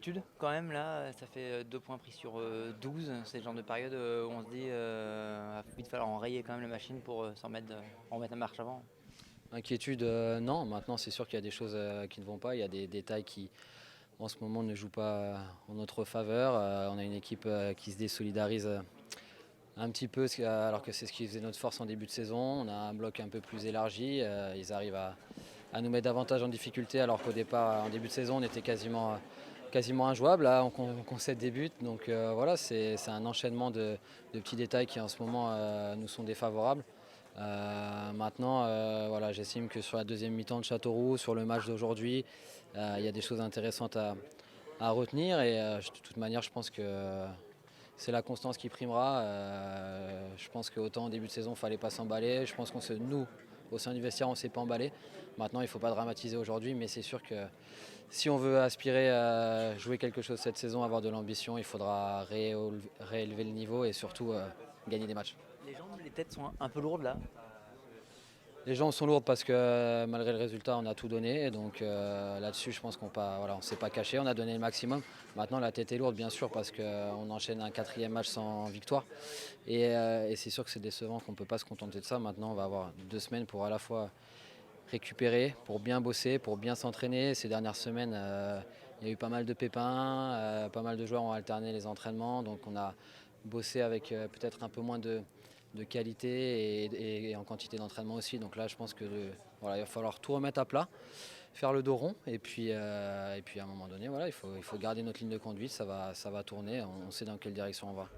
inquiétude quand même là, ça fait 2 points pris sur 12. C'est le genre de période où on se dit va vite falloir enrayer quand même la machine pour en remettre la marche avant. Inquiétude, non. Maintenant, c'est sûr qu'il y a des choses qui ne vont pas. Il y a des détails qui, en ce moment, ne jouent pas en notre faveur. On a une équipe qui se désolidarise un petit peu, alors que c'est ce qui faisait notre force en début de saison. On a un bloc un peu plus élargi. Ils arrivent à nous mettre davantage en difficulté, alors qu'au départ, en début de saison, on était quasiment injouable. Là, on concède des buts. Donc voilà, c'est un enchaînement de petits détails qui, en ce moment, nous sont défavorables. Maintenant, voilà, j'estime que sur la deuxième mi-temps de Châteauroux, sur le match d'aujourd'hui, il y a des choses intéressantes à retenir. Et de toute manière, je pense que c'est la constance qui primera. Je pense qu'autant en début de saison, il ne fallait pas s'emballer. Je pense nous, au sein du vestiaire, on ne s'est pas emballé. Maintenant, il ne faut pas dramatiser aujourd'hui, mais c'est sûr que si on veut aspirer à jouer quelque chose cette saison, avoir de l'ambition, il faudra réélever le niveau et surtout gagner des matchs. Les jambes, les têtes sont un peu lourdes là. Les gens sont lourdes parce que malgré le résultat, on a tout donné. Donc là-dessus, je pense voilà, on ne s'est pas caché, on a donné le maximum. Maintenant, la tête est lourde, bien sûr, parce qu'on enchaîne un quatrième match sans victoire. Et c'est sûr que c'est décevant qu'on ne peut pas se contenter de ça. Maintenant, on va avoir 2 semaines pour à la fois récupérer, pour bien bosser, pour bien s'entraîner. Ces dernières semaines, il y a eu pas mal de pépins, pas mal de joueurs ont alterné les entraînements. Donc on a bossé avec peut-être un peu moins de qualité et en quantité d'entraînement aussi. Donc là, je pense que voilà, il va falloir tout remettre à plat, faire le dos rond. Et puis à un moment donné, voilà, il faut garder notre ligne de conduite. Ça va tourner. On sait dans quelle direction on va.